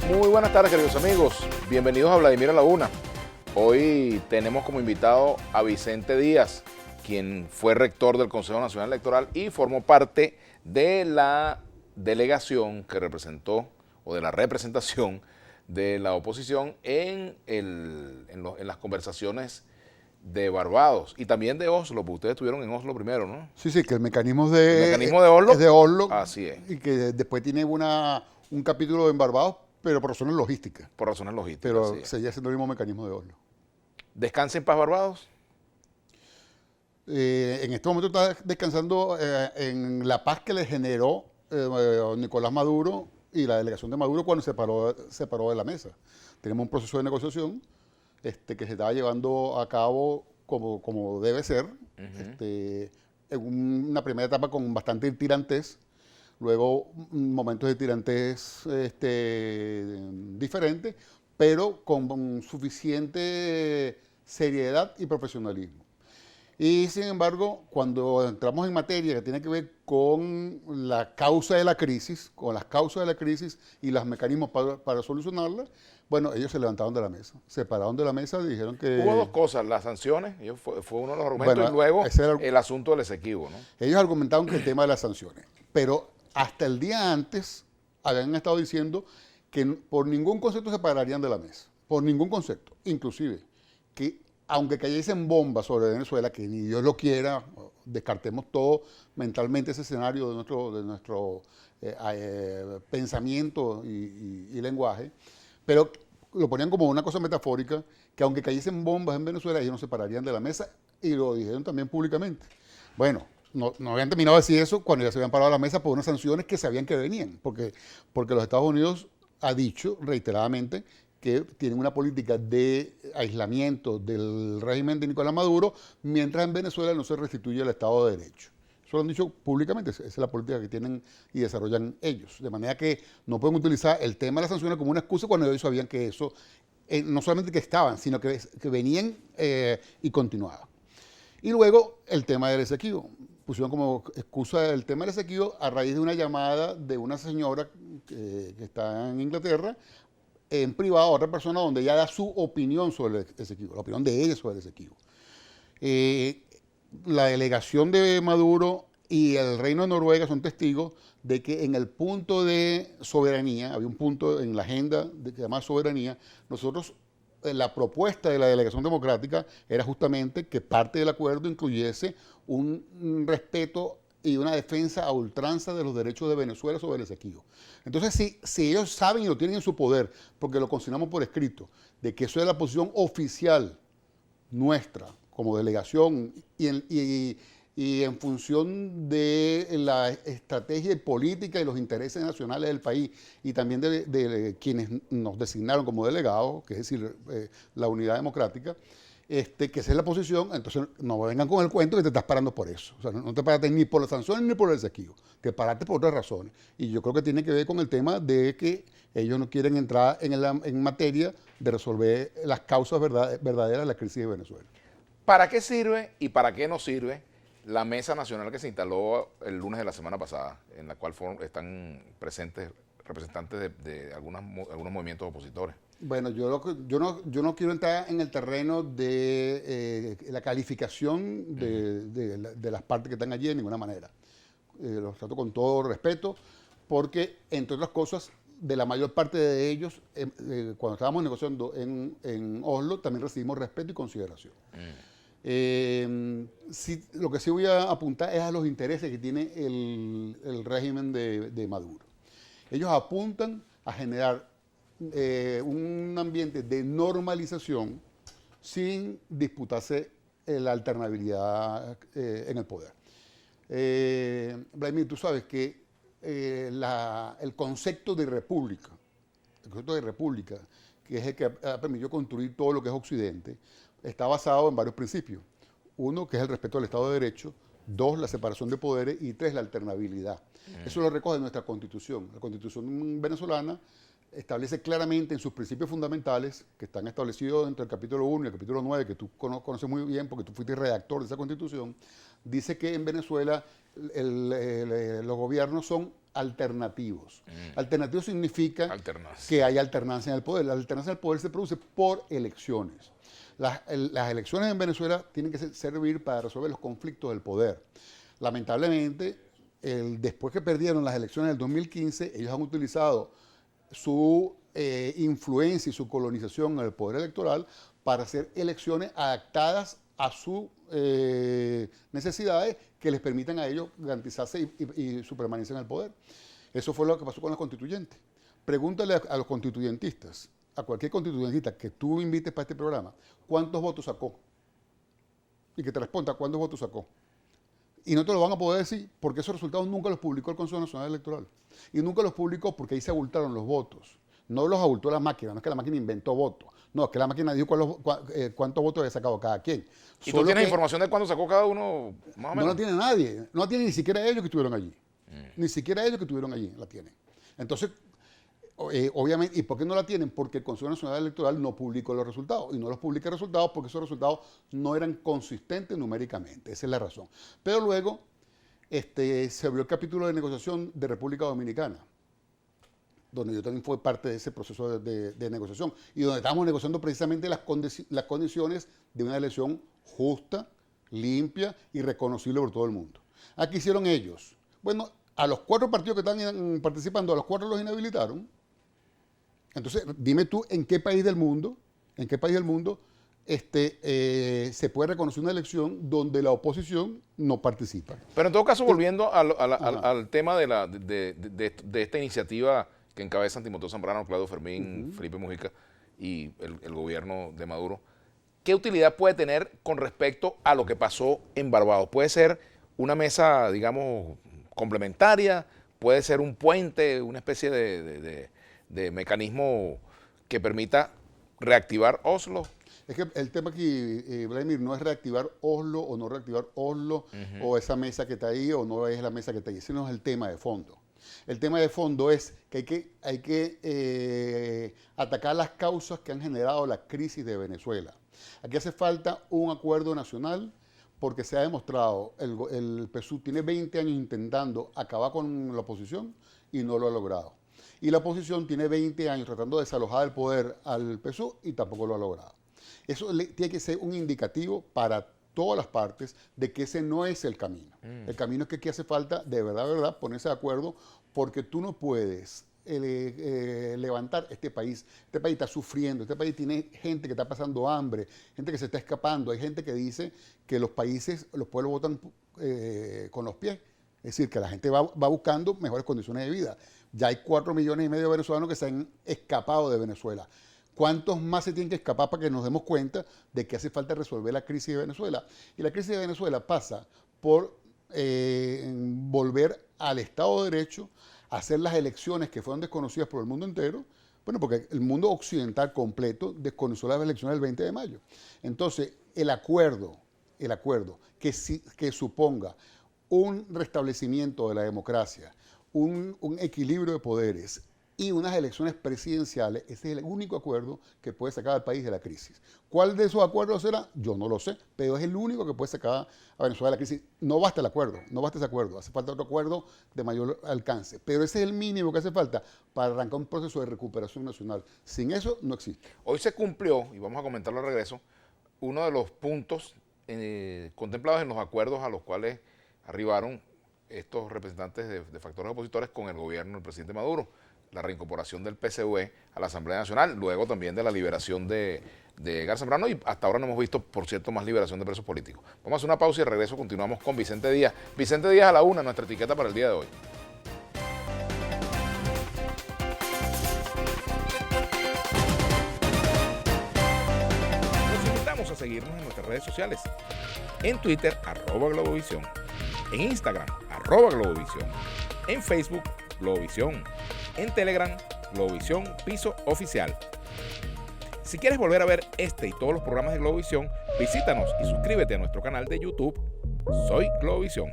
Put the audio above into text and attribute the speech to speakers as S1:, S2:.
S1: Muy buenas tardes, queridos amigos. Bienvenidos a Vladimir a la Una. Hoy tenemos como invitado a Vicente Díaz, quien fue rector del Consejo Nacional Electoral y formó parte de la delegación que representó, o de la representación de la oposición en las conversaciones de Barbados y también de Oslo, porque ustedes estuvieron en Oslo primero, ¿no?
S2: Sí, que el mecanismo
S1: El mecanismo de Oslo,
S2: es de Oslo
S1: así es,
S2: y que después tiene un capítulo en Barbados, pero por razones logísticas.
S1: por razones logísticas.
S2: Pero seguía siendo el mismo mecanismo de Oslo.
S1: ¿Descansa en paz Barbados?
S2: En este momento está descansando en la paz que le generó Nicolás Maduro y la delegación de Maduro cuando se paró de la mesa. Tenemos un proceso de negociación que se estaba llevando a cabo como debe ser, en una primera etapa con bastante tirantez, luego momentos de tirantez diferentes, pero con suficiente seriedad y profesionalismo. Y sin embargo, cuando entramos en materia que tiene que ver con la causa de la crisis, con las causas de la crisis y los mecanismos para solucionarla, bueno, ellos se levantaron de la mesa, se pararon de la mesa y dijeron que...
S1: Hubo dos cosas, las sanciones, fue uno de los argumentos,
S2: Bueno,
S1: y luego el asunto del Esequibo, ¿no?
S2: Ellos argumentaron que el tema de las sanciones, pero hasta el día antes habían estado diciendo que por ningún concepto se pararían de la mesa, por ningún concepto, inclusive que aunque cayesen bombas sobre Venezuela, que ni Dios lo quiera, descartemos todo mentalmente ese escenario de nuestro pensamiento y lenguaje, pero lo ponían como una cosa metafórica, que aunque cayesen bombas en Venezuela, ellos no se pararían de la mesa, y lo dijeron también públicamente. Bueno, no habían terminado de decir eso cuando ya se habían parado a la mesa por unas sanciones que sabían que venían, porque los Estados Unidos ha dicho reiteradamente que tienen una política de aislamiento del régimen de Nicolás Maduro, mientras en Venezuela no se restituye el Estado de Derecho. Eso lo han dicho públicamente, esa es la política que tienen y desarrollan ellos. De manera que no pueden utilizar el tema de las sanciones como una excusa cuando ellos sabían que eso, no solamente que estaban, sino que venían y continuaban. Y luego el tema del Esequibo. Pusieron como excusa el tema del Esequibo a raíz de una llamada de una señora que está en Inglaterra, en privado a otra persona, donde ella da su opinión sobre el Esequibo, la opinión de ella sobre el Esequibo. La delegación de Maduro y el Reino de Noruega son testigos de que en el punto de soberanía, había un punto en la agenda que se llama soberanía, nosotros, la propuesta de la delegación democrática era justamente que parte del acuerdo incluyese un respeto y una defensa a ultranza de los derechos de Venezuela sobre el Esequibo. Entonces, si ellos saben y lo tienen en su poder, porque lo consignamos por escrito, de que eso es la posición oficial nuestra como delegación y en función de la estrategia y política y los intereses nacionales del país y también de quienes nos designaron como delegados, que es decir, la unidad democrática, que esa es la posición, entonces no vengan con el cuento que te estás parando por eso. O sea, no te paraste ni por las sanciones ni por el Esequibo, te paraste por otras razones. Y yo creo que tiene que ver con el tema de que ellos no quieren entrar en materia de resolver las causas verdaderas de la crisis de Venezuela.
S1: ¿Para qué sirve y para qué no sirve la mesa nacional que se instaló el lunes de la semana pasada, en la cual están presentes representantes de algunos movimientos opositores?
S2: Bueno, yo no quiero entrar en el terreno de la calificación de las partes que están allí de ninguna manera. Los trato con todo respeto, porque, entre otras cosas, de la mayor parte de ellos, cuando estábamos negociando en Oslo, también recibimos respeto y consideración. Lo que sí voy a apuntar es a los intereses que tiene el régimen de Maduro. Ellos apuntan a generar un ambiente de normalización sin disputarse la alternabilidad en el poder. Vladimir, tú sabes que el concepto de república, que es el que ha permitido construir todo lo que es Occidente, está basado en varios principios. Uno, que es el respeto al Estado de Derecho. Dos, la separación de poderes. Y tres, la alternabilidad. Eso lo recoge nuestra Constitución. La Constitución venezolana establece claramente en sus principios fundamentales, que están establecidos dentro del capítulo 1 y el capítulo 9, que tú conoces muy bien porque tú fuiste redactor de esa Constitución, dice que en Venezuela los gobiernos son alternativos. Alternativo significa
S1: Alternancia.
S2: que hay alternancia en el poder. La alternancia en el poder se produce por elecciones. Las elecciones en Venezuela tienen que servir para resolver los conflictos del poder. Lamentablemente, después que perdieron las elecciones del 2015, ellos han utilizado su influencia y su colonización en el poder electoral para hacer elecciones adaptadas a sus necesidades que les permitan a ellos garantizarse y su permanencia en el poder. Eso fue lo que pasó con los constituyentes. Pregúntale a los constituyentistas, a cualquier constituyentista que tú invites para este programa, ¿cuántos votos sacó? Y que te responda cuántos votos sacó. Y no te lo van a poder decir porque esos resultados nunca los publicó el Consejo Nacional Electoral. Y nunca los publicó porque ahí se abultaron los votos. No los abultó la máquina, no es que la máquina inventó votos. No, es que la máquina dijo cuántos votos había sacado cada quien.
S1: ¿Y tú tienes información de cuándo sacó cada uno, más o menos?
S2: No la tiene nadie. No la tiene ni siquiera ellos que estuvieron allí. Ni siquiera ellos que estuvieron allí la tienen. Entonces, obviamente, ¿y por qué no la tienen? Porque el Consejo Nacional Electoral no publicó los resultados. Y no los publica resultados porque esos resultados no eran consistentes numéricamente. Esa es la razón. Pero luego se abrió el capítulo de negociación de República Dominicana, donde yo también fui parte de ese proceso de negociación y donde estábamos negociando precisamente las condiciones de una elección justa, limpia y reconocible por todo el mundo. ¿Qué hicieron ellos? Bueno, a los 4 partidos que están participando, a los 4 los inhabilitaron. Entonces, dime tú, ¿en qué país del mundo se puede reconocer una elección donde la oposición no participa?
S1: Pero en todo caso, volviendo al tema de esta iniciativa que encabezan Timoteo Zambrano, Claudio Fermín, Felipe Mujica y el gobierno de Maduro, ¿qué utilidad puede tener con respecto a lo que pasó en Barbados? ¿Puede ser una mesa, digamos, complementaria? ¿Puede ser un puente, una especie de mecanismo que permita reactivar Oslo?
S2: Es que el tema aquí, Vladimir, no es reactivar Oslo o no reactivar Oslo, o esa mesa que está ahí o no es la mesa que está ahí. Ese no es el tema de fondo. El tema de fondo es que hay que atacar las causas que han generado la crisis de Venezuela. Aquí hace falta un acuerdo nacional porque se ha demostrado, el PSUV tiene 20 años intentando acabar con la oposición y no lo ha logrado. Y la oposición tiene 20 años tratando de desalojar el poder al PSUV y tampoco lo ha logrado. Eso tiene que ser un indicativo para todas las partes de que ese no es el camino. El camino es que aquí hace falta, de verdad, ponerse de acuerdo, porque tú no puedes levantar este país. Este país está sufriendo, este país tiene gente que está pasando hambre, gente que se está escapando, hay gente que dice que los pueblos votan con los pies. Es decir, que la gente va buscando mejores condiciones de vida. Ya hay 4,5 millones de venezolanos que se han escapado de Venezuela. ¿Cuántos más se tienen que escapar para que nos demos cuenta de que hace falta resolver la crisis de Venezuela? Y la crisis de Venezuela pasa por volver al Estado de Derecho, hacer las elecciones que fueron desconocidas por el mundo entero, bueno, porque el mundo occidental completo desconoció las elecciones del 20 de mayo. Entonces, el acuerdo que suponga un restablecimiento de la democracia, un equilibrio de poderes y unas elecciones presidenciales, ese es el único acuerdo que puede sacar al país de la crisis. ¿Cuál de esos acuerdos será? Yo no lo sé, pero es el único que puede sacar a Venezuela de la crisis. No basta el acuerdo, no basta ese acuerdo, hace falta otro acuerdo de mayor alcance, pero ese es el mínimo que hace falta para arrancar un proceso de recuperación nacional. Sin eso no existe.
S1: Hoy se cumplió, y vamos a comentarlo al regreso, uno de los puntos contemplados en los acuerdos a los cuales arribaron estos representantes de factores opositores con el gobierno del presidente Maduro, la reincorporación del PCV a la Asamblea Nacional, luego también de la liberación de Edgar Zambrano, y hasta ahora no hemos visto, por cierto, más liberación de presos políticos. Vamos a hacer una pausa y de regreso continuamos con Vicente Díaz. Vicente Díaz a la 1, nuestra etiqueta para el día de hoy. Los invitamos a seguirnos en nuestras redes sociales. En Twitter, @Globovisión. En Instagram, @Globovisión. En Facebook, Globovisión. En Telegram, Globovisión Piso Oficial. Si quieres volver a ver este y todos los programas de Globovisión, visítanos y suscríbete a nuestro canal de YouTube. Soy Globovisión.